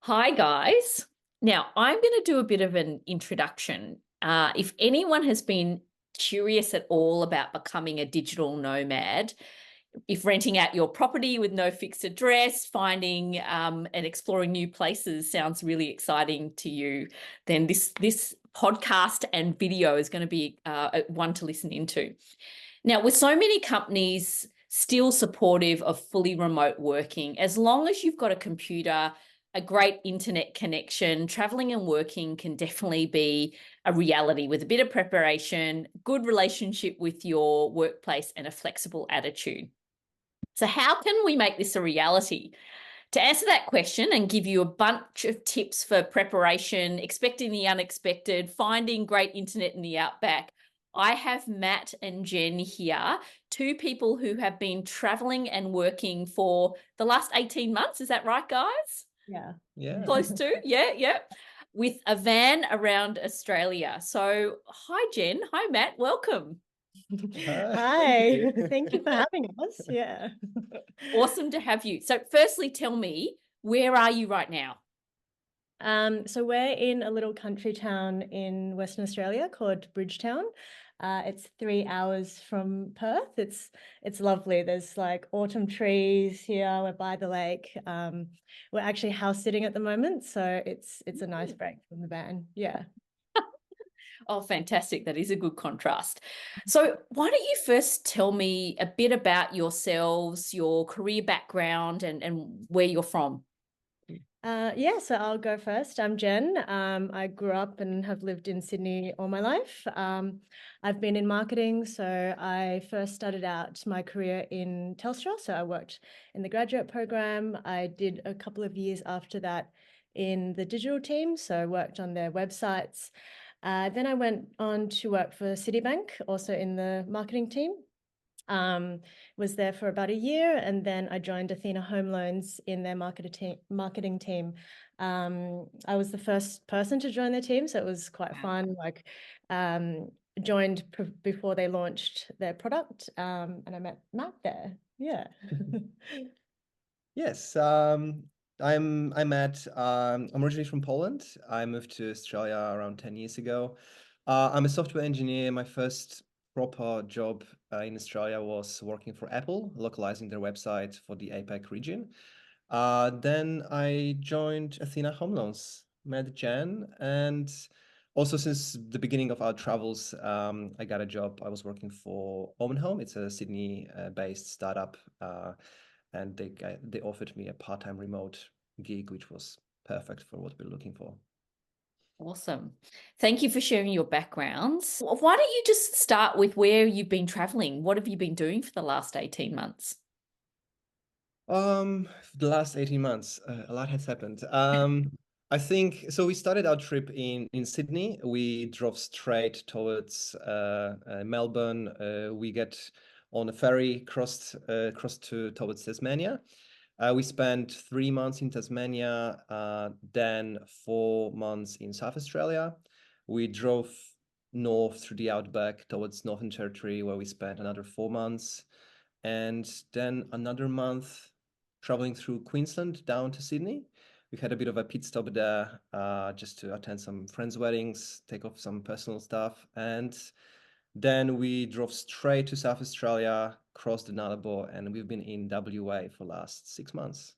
Hi, guys. Now, I'm going to do a bit of an introduction. If anyone has been curious at all about becoming a digital nomad, if renting out your property with no fixed address, finding and exploring new places sounds really exciting to you, then this podcast and video is going to be one to listen into. Now, with so many companies still supportive of fully remote working, as long as you've got a computer, a great internet connection, traveling and working can definitely be a reality with a bit of preparation, good relationship with your workplace, and a flexible attitude. So, how can we make this a reality? To answer that question and give you a bunch of tips for preparation, expecting the unexpected, finding great internet in the outback, I have Matt and Jen here, two people who have been traveling and working for the last 18 months. Is that right, guys? Yeah. Close to? Yeah. With a van around Australia. So, hi, Jen. Hi, Matt. Welcome. Hi. Thank you for having us. Yeah. Awesome to have you. So, firstly, tell me, where are you right now? So we're in a little country town in Western Australia called Bridgetown. It's 3 hours from Perth. It's lovely. There's like autumn trees here. We're by the lake. We're actually house sitting at the moment, so it's a nice break from the van. Yeah. Oh, fantastic. That is a good contrast. So, why don't you first tell me a bit about yourselves, your career background, and where you're from? Yeah, so I'll go first. I'm Jen. I grew up and have lived in Sydney all my life. I've been in marketing, so I first started out my career in Telstra. So I worked in the graduate program. I did a couple of years after that in the digital team, so I worked on their websites. Then I went on to work for Citibank, also in the marketing team. Was there for about a year, and then I joined Athena Home Loans in their marketing team. I was the first person to join their team, so it was quite fun. Like, joined before they launched their product, and I met Matt there. Yeah. Yes, I'm Matt. I'm originally from Poland. I moved to Australia around 10 years ago. I'm a software engineer. My first proper job in Australia was working for Apple, localizing their website for the APAC region. Then I joined Athena Home Loans, met Jan, and also since the beginning of our travels, I got a job. I was working for Home. It's a Sydney-based startup. And they offered me a part-time remote gig, which was perfect for what we're looking for. Awesome. Thank you for sharing your backgrounds. Why don't you just start with where you've been traveling? What have you been doing for the last 18 months? The last 18 months, a lot has happened. I think so. We started our trip in Sydney. We drove straight towards Melbourne. We get on a ferry crossed towards Tasmania. We spent 3 months in Tasmania, then 4 months in South Australia. We drove north through the outback towards Northern Territory, where we spent another 4 months, and then another month traveling through Queensland down to Sydney. We had a bit of a pit stop there, just to attend some friends' weddings, take off some personal stuff, and then we drove straight to South Australia, crossed the Nullarbor, and we've been in WA for the last 6 months.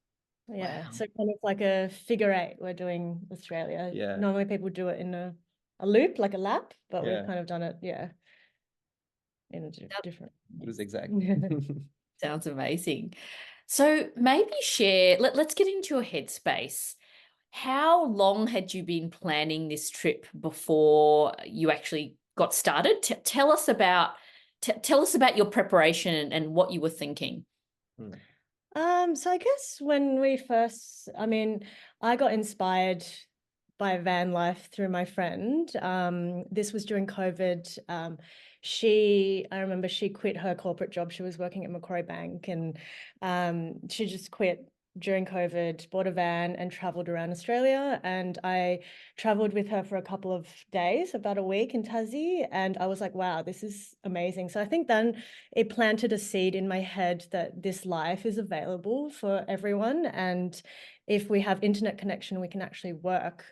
Yeah. Wow. So kind of like a figure eight. We're doing Australia. Yeah. Normally people do it in a loop, like a lap, but we've Yeah. kind of done it, in a different. It was exactly. Sounds amazing. So maybe let's get into your headspace. How long had you been planning this trip before you actually got started? Tell us about your preparation and what you were thinking. So I guess when we first, I got inspired by van life through my friend. This was during COVID. I remember she quit her corporate job. She was working at Macquarie Bank, and she just quit during COVID, bought a van and traveled around Australia. And I traveled with her for a couple of days, about a week in Tassie. And I was like, wow, this is amazing. So I think then it planted a seed in my head that this life is available for everyone. And if we have internet connection, we can actually work.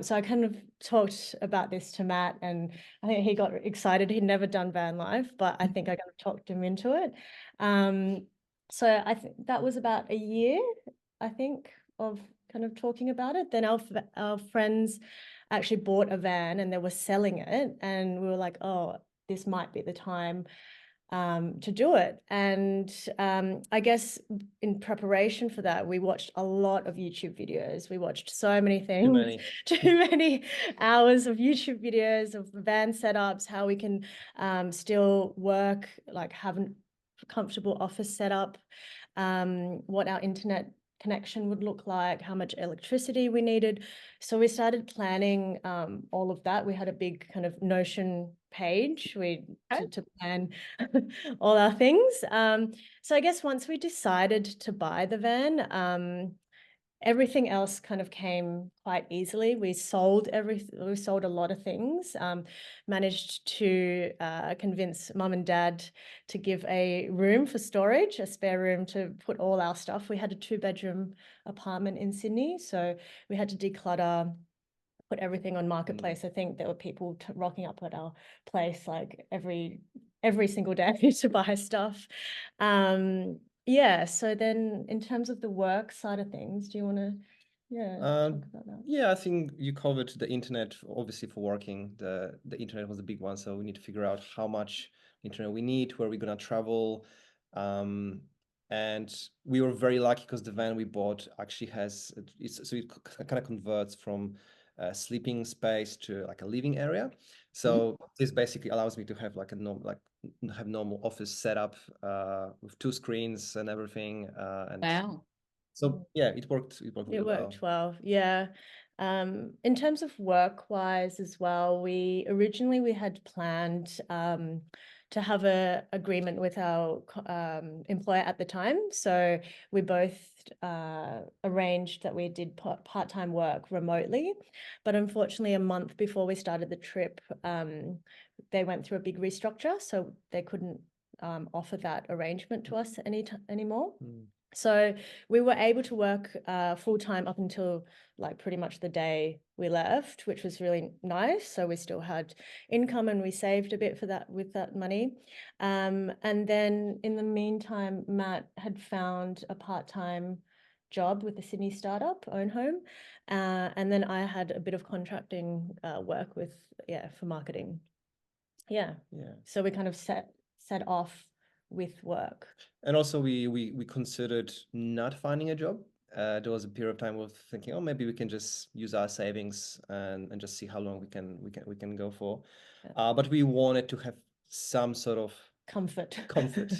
So I kind of talked about this to Matt, and I think he got excited. He'd never done van life, but I think I kind of talked him into it. So I think that was about a year, I think, of kind of talking about it. Then our friends actually bought a van and they were selling it, and we were like, oh, this might be the time to do it. And I guess in preparation for that, we watched a lot of YouTube videos. We watched so many things, too many hours of YouTube videos of van setups, how we can still work, like have a comfortable office setup, what our internet connection would look like, how much electricity we needed. So we started planning all of that. We had a big kind of Notion page to plan all our things. So I guess once we decided to buy the van, everything else kind of came quite easily. We sold a lot of things, managed to convince mum and dad to give a room for storage, a spare room to put all our stuff. We had a 2-bedroom apartment in Sydney, so we had to declutter, put everything on Marketplace. I think there were people rocking up at our place like every single day to buy stuff. Yeah, so then in terms of the work side of things, do you want to talk about that? Yeah, I think you covered the internet. Obviously, for working, the internet was a big one, so we need to figure out how much internet we need, where we're gonna travel. And we were very lucky because the van we bought actually has it kind of converts from sleeping space to like a living area. So this basically allows me to have like normal office setup with 2 screens and everything. And Wow. so yeah, it worked really well. It worked well, yeah. In terms of work-wise as well, we originally had planned to have a agreement with our employer at the time. So we both arranged that we did part-time work remotely. But unfortunately, a month before we started the trip, they went through a big restructure, so they couldn't offer that arrangement to us anymore. So we were able to work full-time up until like pretty much the day we left, which was really nice. So we still had income and we saved a bit for that with that money. And then in the meantime, Matt had found a part-time job with the Sydney startup, Own Home. And then I had a bit of contracting work with, for marketing. Yeah. So we kind of set off with work. And also we considered not finding a job. There was a period of time of thinking, oh, maybe we can just use our savings and just see how long we can go for. But we wanted to have some sort of comfort.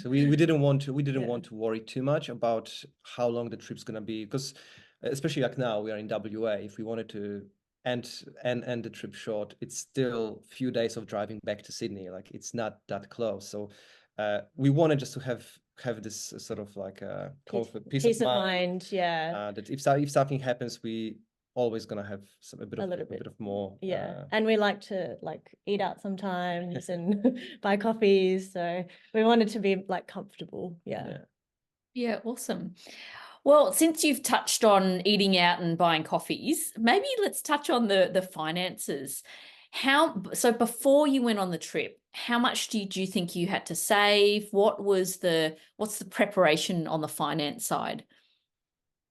We didn't want to worry too much about how long the trip's gonna be, because especially like now we are in WA. If we wanted to end the trip short, it's still a few days of driving back to Sydney. Like it's not that close. So we wanted just to have this sort of like comfort, peace of mind. That if something happens, we always gonna have a bit of more. And we like to like eat out sometimes and buy coffees. So we wanted to be like comfortable. Yeah, awesome. Well, since you've touched on eating out and buying coffees, maybe let's touch on the finances. So before you went on the trip, how much did you think you had to save? What's the preparation on the finance side?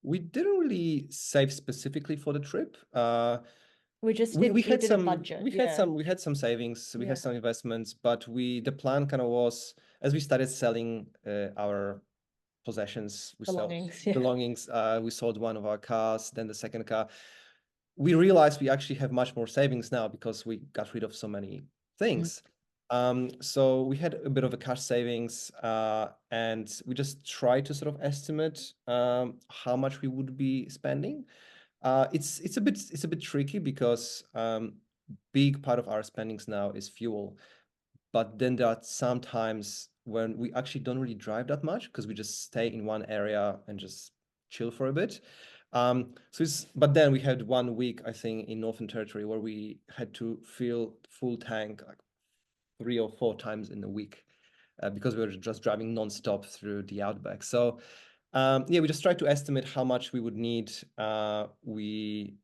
We didn't really save specifically for the trip. We just we had did a budget. We had some savings, we had some investments, but the plan kind of was, as we started selling our possessions, belongings, we sold one of our cars, then the second car. We realized we actually have much more savings now because we got rid of so many things. So we had a bit of a cash savings, and we just tried to sort of estimate how much we would be spending. It's a bit tricky because big part of our spendings now is fuel, but then there are some times when we actually don't really drive that much because we just stay in one area and just chill for a bit. But then we had 1 week, I think, in Northern Territory where we had to fill full tank like 3 or 4 times in a week because we were just driving non-stop through the outback. So Yeah, we just tried to estimate how much we would need. Like we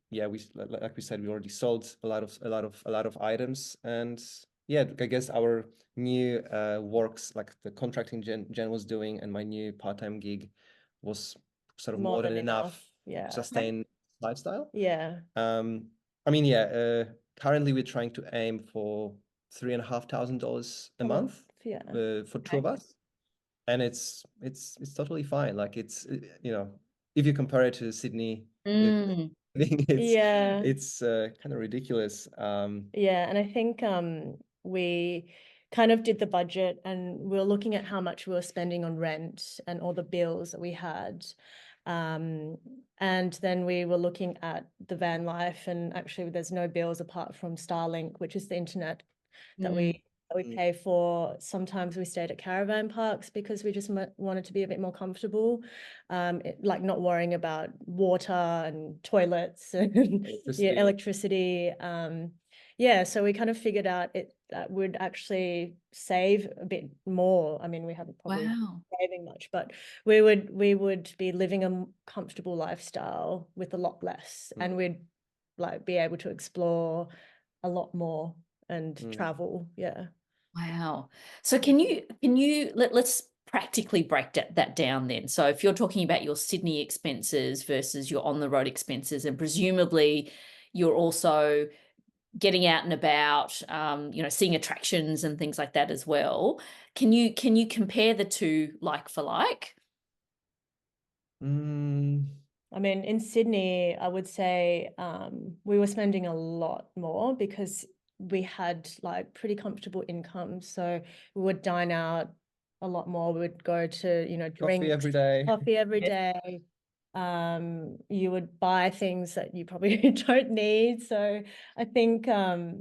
said, we already sold a lot of items, and yeah, I guess our new works, like the contracting Jen was doing, and my new part-time gig was sort of more than enough Yeah. to sustain lifestyle. Yeah. I mean, yeah, currently we're trying to aim for $3,500 a month Yeah. for two of us. And it's totally fine. Like you know, if you compare it to Sydney, it's kind of ridiculous. Yeah, and I think we kind of did the budget, and we were looking at how much we were spending on rent and all the bills that we had. And then we were looking at the van life, and actually there's no bills apart from Starlink, which is the internet that we pay for. Sometimes we stayed at caravan parks because we just wanted to be a bit more comfortable, like not worrying about water and toilets and electricity. Yeah, so we kind of figured out that would actually save a bit more. I mean, we haven't probably saving much, but we would be living a comfortable lifestyle with a lot less, and we'd like be able to explore a lot more and travel. Yeah. Wow. So can you let's practically break that down then. So if you're talking about your Sydney expenses versus your on the road expenses, and presumably you're also getting out and about, you know, seeing attractions and things like that as well. Can you compare the two like for like? I mean, in Sydney, I would say we were spending a lot more because we had like pretty comfortable incomes. So we would dine out a lot more. We would go to, you know, drink coffee every day. Coffee every day. You would buy things that you probably don't need. So I think now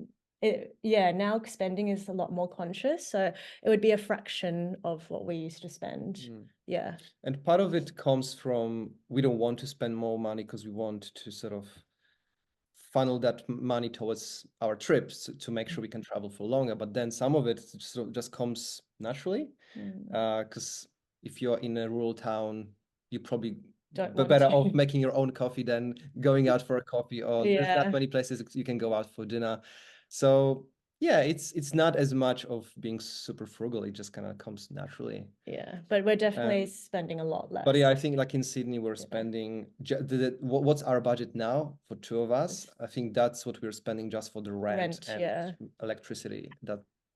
spending is a lot more conscious. So it would be a fraction of what we used to spend. Yeah. And part of it comes from we don't want to spend more money because we want to sort of funnel that money towards our trips to make sure we can travel for longer. But then some of it sort of just comes naturally, because if you're in a rural town, you probably be better off making your own coffee than going out for a coffee, or there's not many places you can go out for dinner. So yeah, it's not as much of being super frugal. It just kind of comes naturally. Yeah, but we're definitely spending a lot less. But yeah, I think like in Sydney, we're spending what's our budget now for two of us? I think that's what we're spending just for the rent and electricity.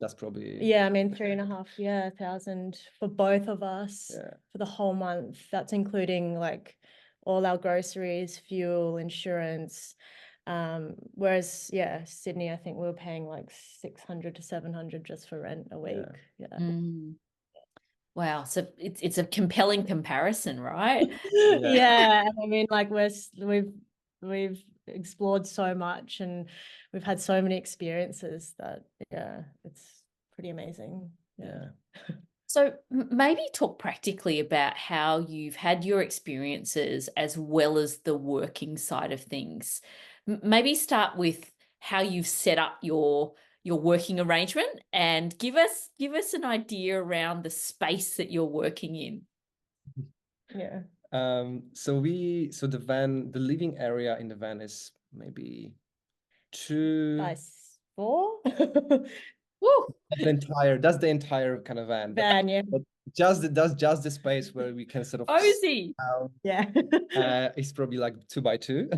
That's probably I mean 3,500 for both of us for the whole month. That's including like all our groceries, fuel, insurance. Whereas Sydney, I think we were paying like 600 to 700 just for rent a week. Wow, so it's a compelling comparison, right? I mean, like we've explored so much, and we've had so many experiences that it's pretty amazing. So maybe talk practically about how you've had your experiences as well as the working side of things. Maybe start with how you've set up your working arrangement, and give us an idea around the space that you're working in. So the living area in the van is maybe 2 by 4. Woo! That's the entire kind of van. But just the space where we can sort of cozy. It's probably like 2 by 2.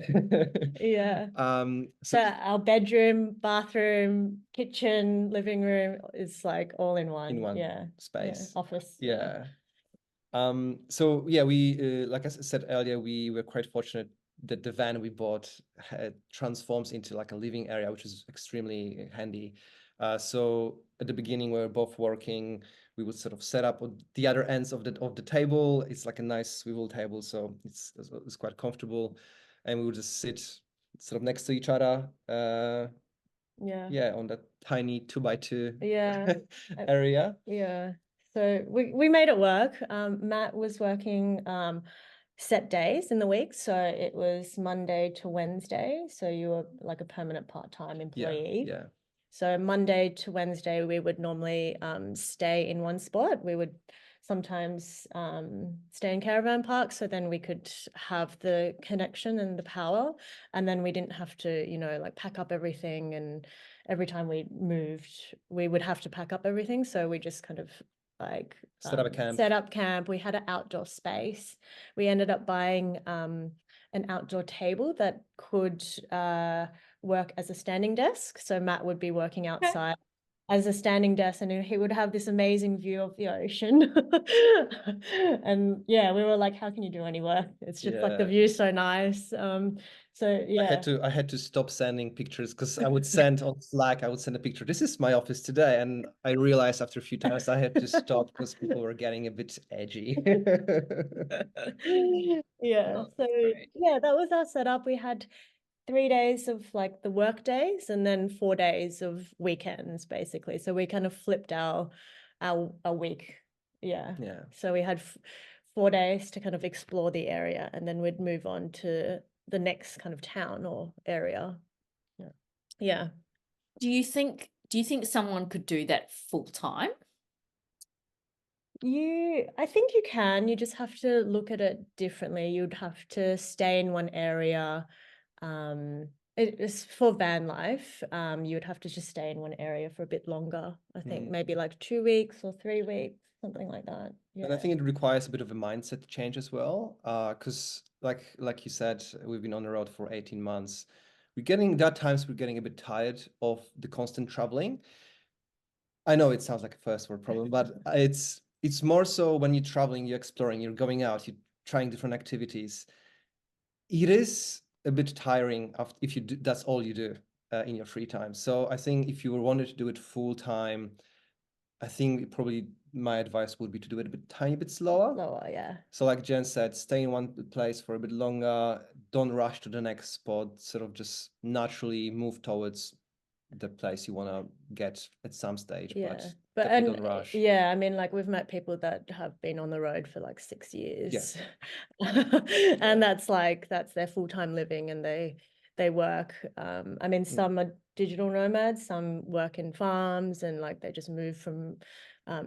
So our bedroom, bathroom, kitchen, living room is like all in one space. Office. So yeah, we like I said earlier, we were quite fortunate that the van we bought transforms into like a living area, which is extremely handy. So at the beginning, we were both working. We would sort of set up on the other ends of the table. It's like a nice swivel table, so it's quite comfortable, and we would just sit sort of next to each other. On that tiny 2 by 2 area. So we made it work. Matt was working set days in the week, so it was Monday to Wednesday. So you were like a permanent part-time employee. So Monday to Wednesday, we would normally stay in one spot. We would sometimes stay in caravan parks, so then we could have the connection and the power, and then we didn't have to, you know, like pack up everything, and every time we moved we would have to pack up everything, so we just kind of like Set up a camp. set up camp. We had an outdoor space. We ended up buying an outdoor table that could work as a standing desk, so Matt would be working outside as a standing desk, and he would have this amazing view of the ocean. And yeah, we were like, how can you do any work? It's just like the view's so nice. So yeah, I had to stop sending pictures, because I would send on Slack, I would send a picture, this is my office today, and I realized after a few times I had to stop because people were getting a bit edgy. yeah. So yeah, that was our setup. We had 3 days of like the work days and then 4 days of weekends, basically. So we kind of flipped our week. Yeah. Yeah. So we had 4 days to kind of explore the area, and then we'd move on to the next kind of town or area. Yeah. Yeah. Do you think someone could do that full time? I think you can. You just have to look at it differently. You'd have to stay in one area. It is for van life. You would have to just stay in one area for a bit longer. I think maybe like 2 weeks or 3 weeks, something like that. And I Yeah. think it requires a bit of a mindset change as well, because like you said, we've been on the road for 18 months. There are times we're getting a bit tired of the constant traveling. I know it sounds like a first world problem, but it's more so when you're traveling, you're exploring, you're going out, you're trying different activities. It is a bit tiring if you do, that's all you do in your free time. So I think if you wanted to do it full time, I think probably my advice would be to do it a tiny bit slower. Lower, yeah. So like Jen said, stay in one place for a bit longer. Don't rush to the next spot. Sort of just naturally move towards the place you want to get at some stage, Yeah. but But definitely don't rush. yeah, I mean, like we've met people that have been on the road for like 6 years. And that's their full-time living, and they work. I mean, some are digital nomads, some work in farms, and like they just move from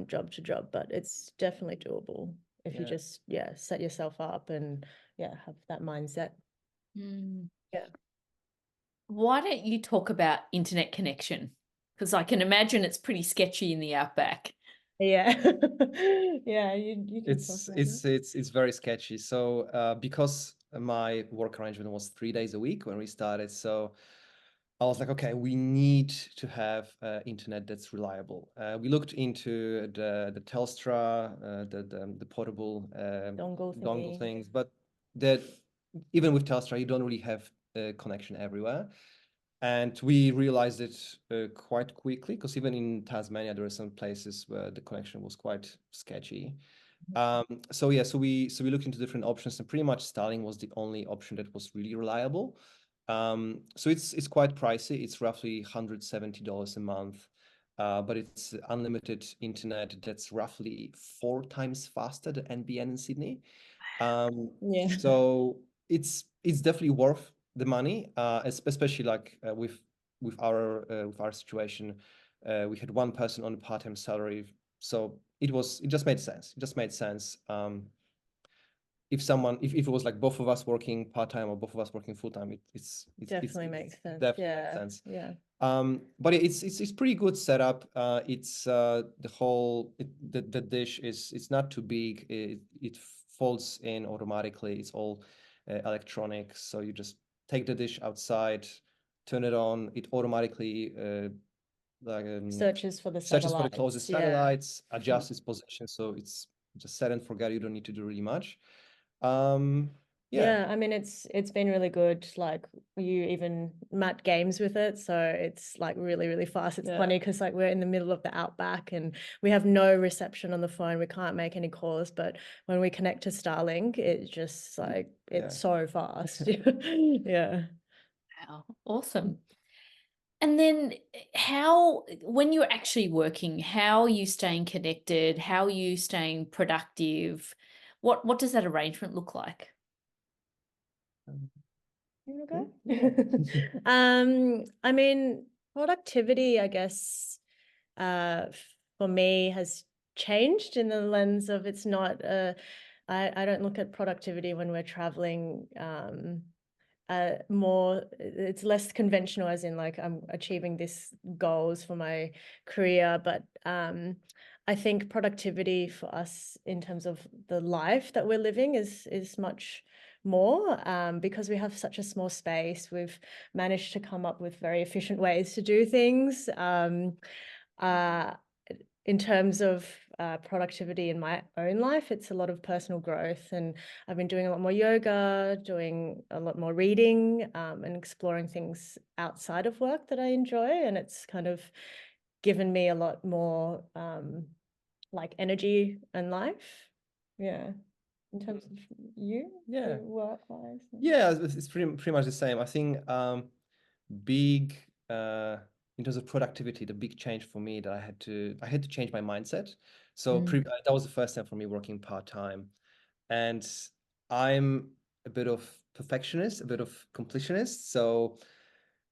job to job, but it's definitely doable if you just set yourself up and have that mindset. Yeah. Why don't you talk about internet connection? Because I can imagine it's pretty sketchy in the outback. Yeah. Yeah, you can talk about that. It's very sketchy. So because my work arrangement was 3 days a week when we started, so I was like, okay, we need to have internet that's reliable. We looked into the Telstra, the portable dongle things, but that even with Telstra, you don't really have a connection everywhere. And we realized it quite quickly, because even in Tasmania, there are some places where the connection was quite sketchy. So we looked into different options, and pretty much Starlink was the only option that was really reliable. So it's quite pricey. It's roughly $170 a month, but it's unlimited internet that's roughly 4 times faster than NBN in Sydney. So it's definitely worth the money, especially like with our situation. We had one person on a part-time salary, so it just made sense. It just made sense. If it was like both of us working part-time or both of us working full-time, it Definitely makes sense. definitely makes sense. Yeah. But it's pretty good setup. It's the dish it's not too big. It folds in automatically. It's all electronic. So you just take the dish outside, turn it on. It automatically Searches for the searches for the closest satellites, Yeah. adjusts its position. So it's just set and forget. You don't need to do really much. Yeah, I mean it's been really good. Like Matt games with it, so it's like really, really fast. It's funny because like we're in the middle of the outback and we have no reception on the phone. We can't make any calls, but when we connect to Starlink, it's just like it's so fast. Yeah. Wow, awesome. And then when you're actually working, how are you staying connected? How are you staying productive? What does that arrangement look like? You wanna go? I mean, productivity, I guess, for me has changed in the lens of it's not I don't look at productivity when we're traveling more, it's less conventional, as in like I'm achieving this goals for my career, but I think productivity for us in terms of the life that we're living is much more, because we have such a small space. We've managed to come up with very efficient ways to do things. In terms of productivity in my own life, it's a lot of personal growth, and I've been doing a lot more yoga, doing a lot more reading, and exploring things outside of work that I enjoy, and it's kind of given me a lot more like energy and life. Yeah. In terms of you, Yeah. work-wise. Yeah, it's pretty much the same. I think big in terms of productivity, the big change for me that I had to change my mindset. So that was the first time for me working part-time, and I'm a bit of perfectionist, a bit of completionist. So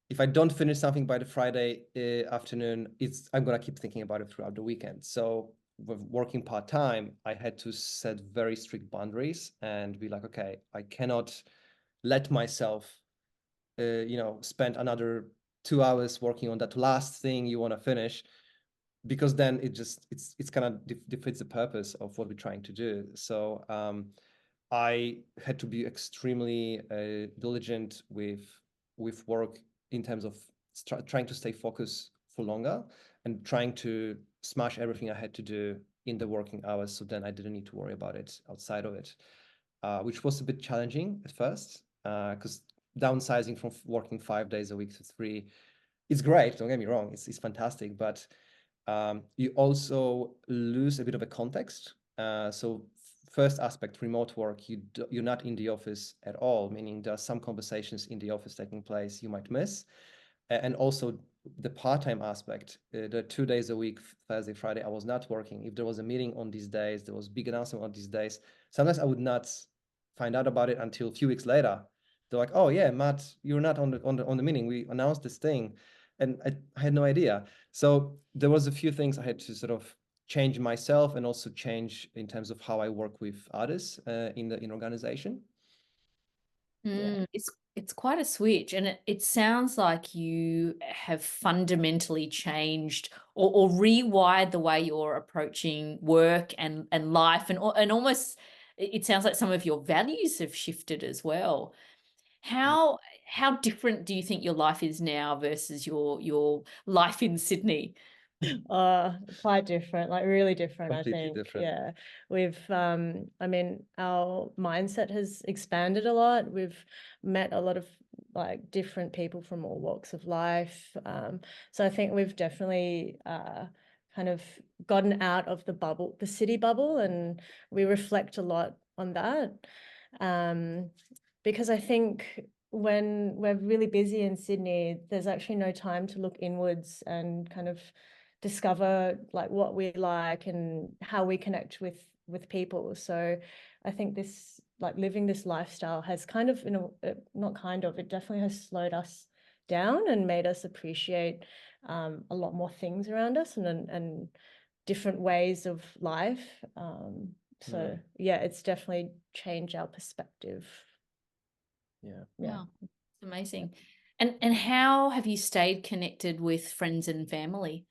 if I don't finish something by the Friday afternoon, I'm gonna keep thinking about it throughout the weekend. So with working part-time, I had to set very strict boundaries and be like, okay, I cannot let myself spend another 2 hours working on that last thing you want to finish, because then it's kind of defeats the purpose of what we're trying to do. So I had to be extremely diligent with work in terms of trying to stay focused for longer and trying to smash everything I had to do in the working hours, so then I didn't need to worry about it outside of it, which was a bit challenging at first, because downsizing from working 5 days a week to 3 is great. Don't get me wrong, it's fantastic, but you also lose a bit of a context. So first aspect, remote work, you're not in the office at all, meaning there are some conversations in the office taking place you might miss. And also the part-time aspect, the 2 days a week, Thursday, Friday, I was not working. If there was a meeting on these days, there was big announcement on these days, sometimes I would not find out about it until a few weeks later. They're like, "Oh yeah, Matt, you're not on the meeting. We announced this thing," and I had no idea. So there was a few things I had to sort of change myself, and also change in terms of how I work with others in organization. Yeah. It's quite a switch, and it sounds like you have fundamentally changed or rewired the way you're approaching work and life, and almost it sounds like some of your values have shifted as well. How different do you think your life is now versus your life in Sydney? Quite different, like really different, I Completely think. different. Yeah. We've I mean, our mindset has expanded a lot. We've met a lot of like different people from all walks of life. So I think we've definitely kind of gotten out of the bubble, the city bubble, and we reflect a lot on that. Because I think when we're really busy in Sydney, there's actually no time to look inwards and kind of discover like what we like and how we connect with people. So I think this, like living this lifestyle, has kind of, not kind of, it definitely has slowed us down and made us appreciate a lot more things around us, and different ways of life. So yeah, it's definitely changed our perspective. Yeah. Wow, it's amazing. And how have you stayed connected with friends and family?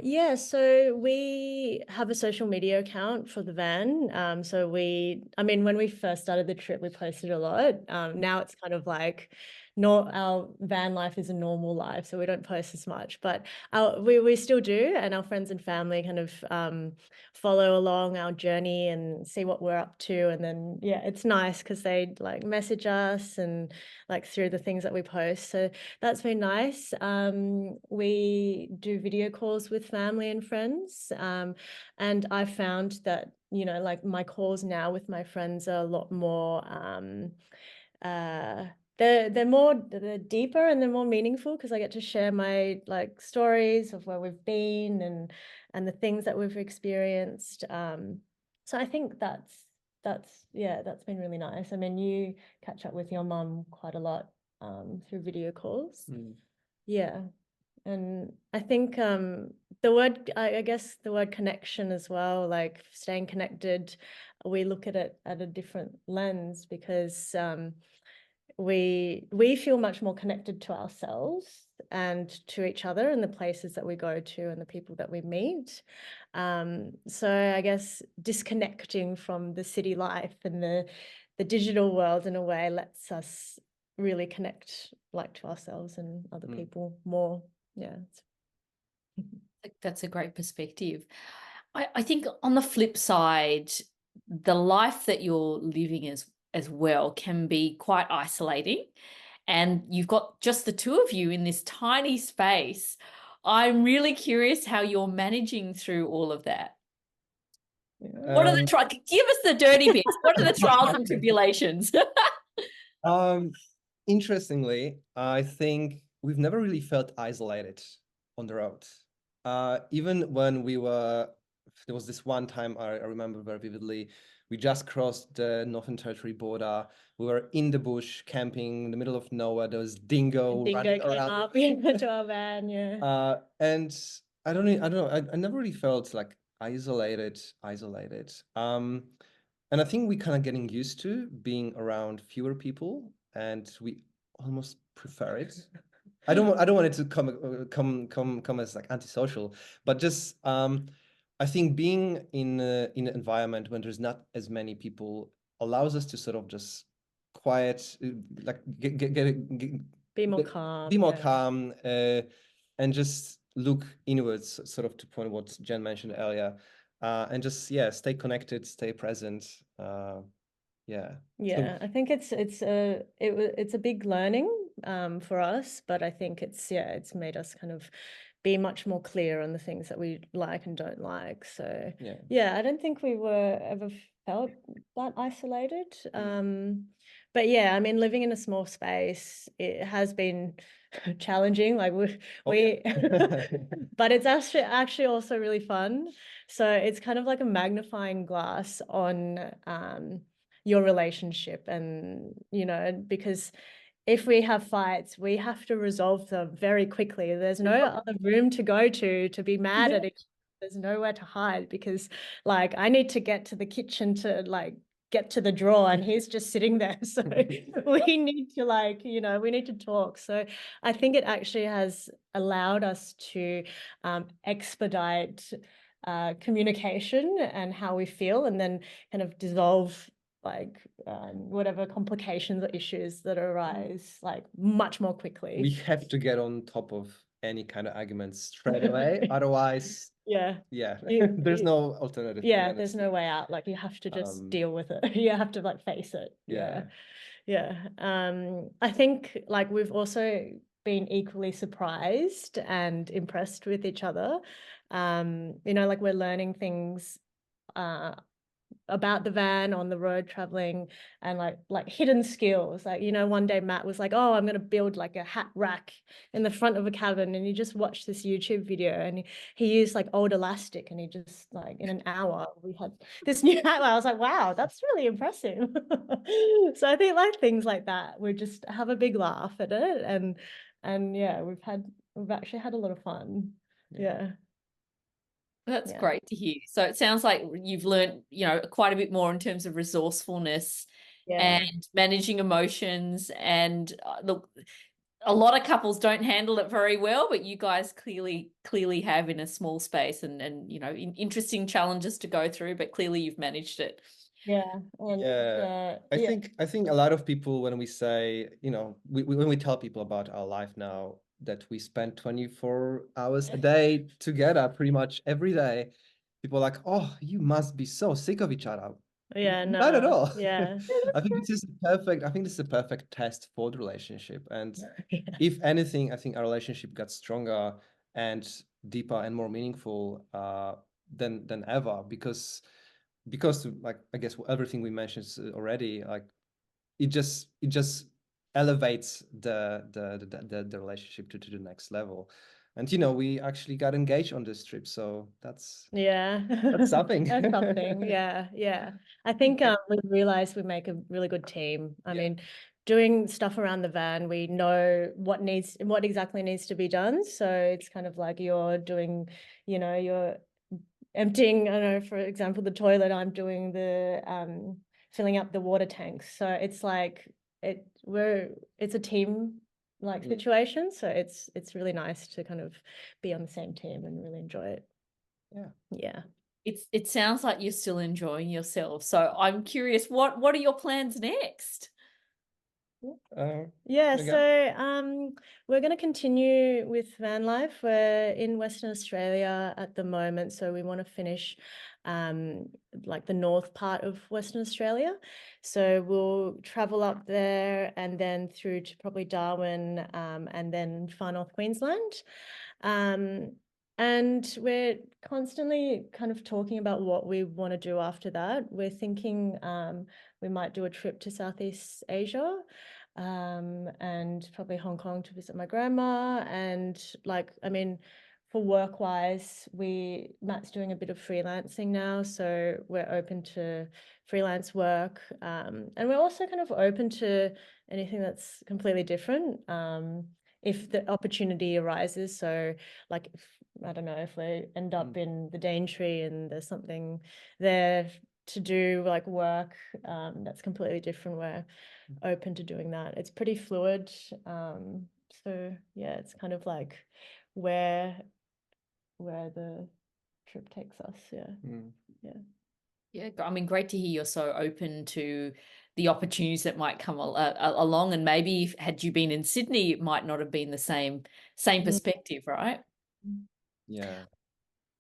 Yeah, so we have a social media account for the van. So I mean, when we first started the trip, we posted a lot. Now it's kind of like, our van life is a normal life, so we don't post as much, but we still do, and our friends and family kind of follow along our journey and see what we're up to. And then yeah, it's nice because they like message us and like through the things that we post. So that's been nice. We do video calls with family and friends. And I found that, like my calls now with my friends are a lot more, they're deeper and they're more meaningful, because I get to share my like stories of where we've been and the things that we've experienced. So I think that's been really nice. I mean, you catch up with your mum quite a lot through video calls. Yeah. And I think the word, I guess the word connection as well, like staying connected, we look at it at a different lens because we feel much more connected to ourselves and to each other and the places that we go to and the people that we meet. So I guess disconnecting from the city life and the digital world in a way lets us really connect like to ourselves and other people more. Yeah. That's a great perspective. I think on the flip side, the life that you're living as well can be quite isolating. And you've got just the two of you in this tiny space. I'm really curious how you're managing through all of that. What are the give us the dirty bits. What are the trials and tribulations? Interestingly, I think we've never really felt isolated on the road. Even when there was this one time I remember very vividly, we just crossed the Northern Territory border. We were in the bush camping in the middle of nowhere. There was dingo running came around. up into our van, yeah. And I don't know. I never really felt like isolated. And I think we kind of getting used to being around fewer people, and we almost prefer it. I don't want it to come as like antisocial, but just I think being in an environment when there's not as many people allows us to sort of just quiet, like be more calm. Be more calm, and just look inwards, sort of to point what Jen mentioned earlier, and just stay connected, stay present. Yeah. Yeah, I think it's a big learning for us, but I think it's made us kind of be much more clear on the things that we like and don't like. So yeah, I don't think we were ever felt that isolated. But yeah, I mean, living in a small space, it has been challenging. Like but it's actually also really fun. So it's kind of like a magnifying glass on your relationship, and because if we have fights, we have to resolve them very quickly. There's no other room to go to be mad at each other. There's nowhere to hide because like I need to get to the kitchen to like get to the drawer and he's just sitting there. So we need to we need to talk. So I think it actually has allowed us to expedite communication and how we feel, and then kind of dissolve like whatever complications or issues that arise like much more quickly. We have to get on top of any kind of arguments straight away. Otherwise, there's no alternative. Yeah, there's no way out. Like you have to just deal with it. You have to like face it. Yeah. I think like we've also been equally surprised and impressed with each other. Like we're learning things about the van on the road traveling, and like hidden skills. Like, one day Matt was like, oh, I'm going to build like a hat rack in the front of a cabin, and he just watched this YouTube video and he used like old elastic, and he just like in an hour we had this new hat. I was like, wow, that's really impressive. So I think like things like that, we just have a big laugh at it, and yeah, we've actually had a lot of fun. Yeah. That's great to hear. So it sounds like you've learned, quite a bit more in terms of resourcefulness and managing emotions. And look, a lot of couples don't handle it very well, but you guys clearly have in a small space, and interesting challenges to go through, but clearly you've managed it. I think a lot of people, when we say, when we tell people about our life now, that we spend 24 hours a day together pretty much every day, people are like, oh, you must be so sick of each other. No, not at all. Yeah. I think this is a perfect test for the relationship. And if anything, I think our relationship got stronger and deeper and more meaningful than ever, because like, I guess everything we mentioned already, like it just elevates the relationship to the next level. And we actually got engaged on this trip, so that's something. That's something. Yeah. I think we realized we make a really good team. I mean, doing stuff around the van, we know what exactly needs to be done. So it's kind of like you're doing, you're emptying, I don't know, for example, the toilet, I'm doing the filling up the water tanks. So it's like it's a team like situation. So it's really nice to kind of be on the same team and really enjoy it. Yeah. It sounds like you're still enjoying yourself. So I'm curious, what are your plans next? Yeah, so we're going to continue with van life. We're in Western Australia at the moment, so we want to finish like the north part of Western Australia. So we'll travel up there and then through to probably Darwin and then far north Queensland. And we're constantly kind of talking about what we want to do after that. We're thinking we might do a trip to Southeast Asia and probably Hong Kong to visit my grandma. And like, I mean, for work-wise, Matt's doing a bit of freelancing now, so we're open to freelance work. And we're also kind of open to anything that's completely different. If the opportunity arises. So like, I don't know, if we end up in the Daintree and there's something there to do, like work, that's completely different, we're open to doing that. It's pretty fluid. So yeah, it's kind of like where the trip takes us. Yeah, I mean, great to hear you're so open to the opportunities that might come along, and maybe had you been in Sydney, it might not have been the same perspective, right? Yeah.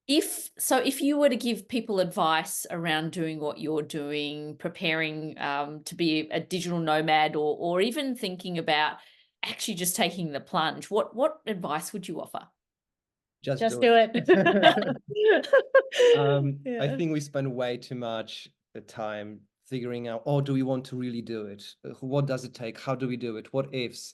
If you were to give people advice around doing what you're doing, preparing to be a digital nomad, or even thinking about actually just taking the plunge, what advice would you offer? Just do it. I think we spend way too much time figuring out, oh, do we want to really do it? What does it take? How do we do it? What ifs?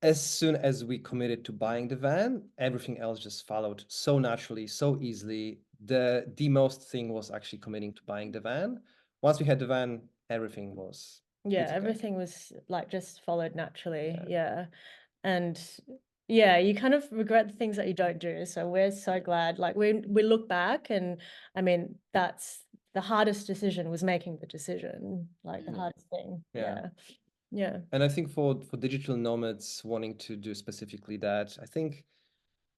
As soon as we committed to buying the van, everything else just followed so naturally, so easily. The most thing was actually committing to buying the van. Once we had the van, everything was everything was like just followed naturally. And yeah, you kind of regret the things that you don't do. So we're so glad. Like we look back, and I mean, that's the hardest decision, was making the decision, like the hardest thing. Yeah. And I think for digital nomads wanting to do specifically that, I think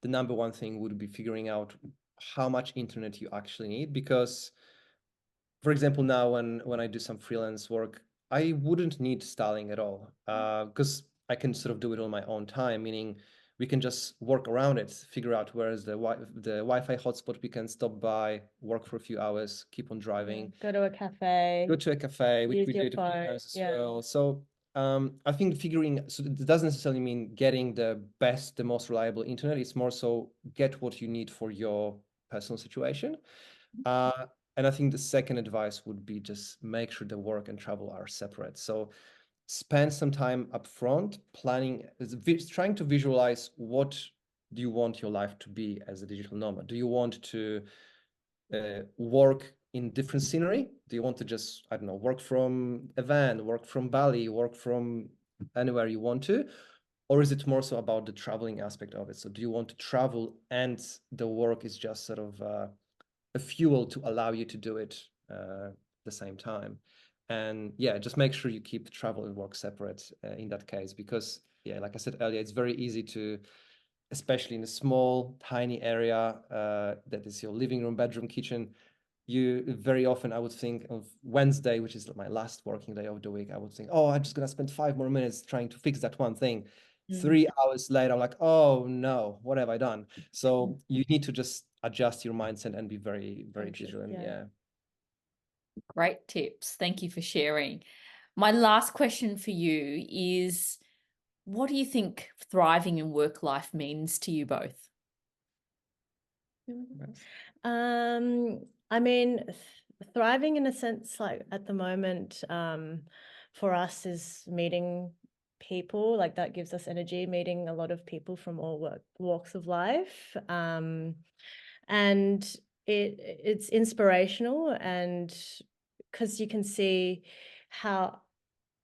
the number one thing would be figuring out how much internet you actually need. Because, for example, now when I do some freelance work, I wouldn't need Starlink at all, because I can sort of do it on my own time, meaning we can just work around it, figure out where is the Wi-Fi hotspot we can stop by, work for a few hours, keep on driving. Go to a cafe. Go to a cafe, which we do it a few times as well. So I think so it doesn't necessarily mean getting the best, the most reliable internet. It's more so get what you need for your personal situation. And I think the second advice would be just make sure the work and travel are separate. So spend some time upfront planning, trying to visualize what do you want your life to be as a digital nomad. Do you want to work in different scenery? Do you want to just, I don't know, work from a van, work from Bali, work from anywhere you want to? Or is it more so about the traveling aspect of it? So do you want to travel and the work is just sort of a fuel to allow you to do it at the same time? And yeah, just make sure you keep travel and work separate in that case, because yeah, like I said earlier, it's very easy to, especially in a small, tiny area that is your living room, bedroom, kitchen. You very often, I would think of Wednesday, which is my last working day of the week, I would think, oh, I'm just going to spend 5 more minutes trying to fix that one thing. 3 hours later, I'm like, oh no, what have I done? So you need to just adjust your mindset and be very, very vigilant. Yeah. Great tips. Thank you for sharing. My last question for you is, what do you think thriving in work life means to you both? I mean, thriving in a sense, like at the moment, for us is meeting people, like that gives us energy, meeting a lot of people from all walks of life. And it's inspirational, and because you can see how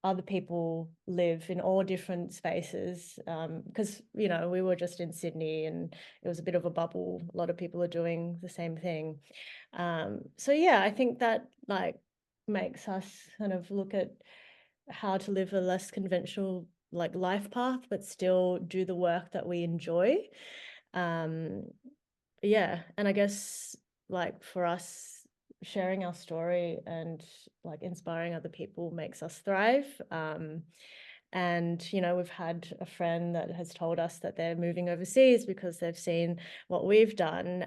other people live in all different spaces, because you know, we were just in Sydney and it was a bit of a bubble. A lot of people are doing the same thing. So yeah, I think that like makes us kind of look at how to live a less conventional like life path, but still do the work that we enjoy. Yeah, and I guess like for us, sharing our story and like inspiring other people makes us thrive. And you know, we've had a friend that has told us that they're moving overseas because they've seen what we've done.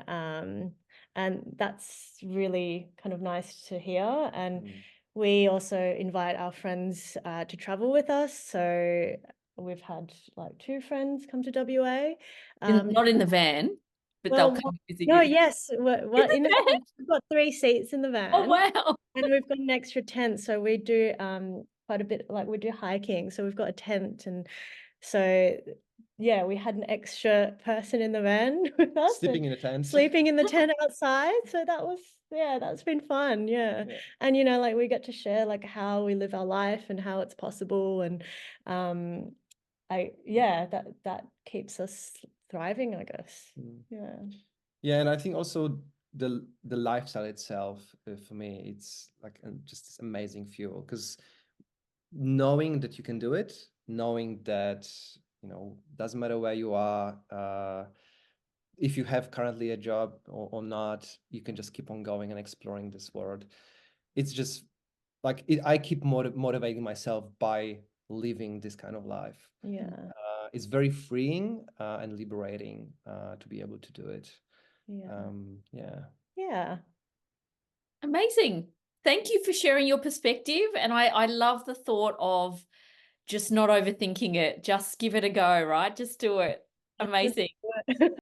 And that's really kind of nice to hear. And we also invite our friends to travel with us. So we've had like 2 friends come to WA. Not in the van, but they'll Well, come visit no, you. yes, In in the the van? van. We've got 3 seats in the Oh, van, wow. and we've got an extra tent. So we do quite a bit, like we do hiking. So we've got a tent, and so yeah, we had an extra person in the van with us Sleeping and in a tent. sleeping in the tent outside. So that was, yeah, that's been fun. Yeah. Yeah. And you know, like we get to share like how we live our life and how it's possible. And that keeps us thriving, I guess. Yeah. Yeah, and I think also the lifestyle itself, for me, it's like just this amazing fuel, because knowing that you can do it, knowing that, you know, doesn't matter where you are, if you have currently a job or not, you can just keep on going and exploring this world. It's just like I keep motivating myself by living this kind of life. Yeah. It's very freeing and liberating to be able to do it. Yeah. Yeah. Yeah. Amazing. Thank you for sharing your perspective. And I love the thought of just not overthinking it. Just give it a go, right? Just do it. Let's just Amazing. do it.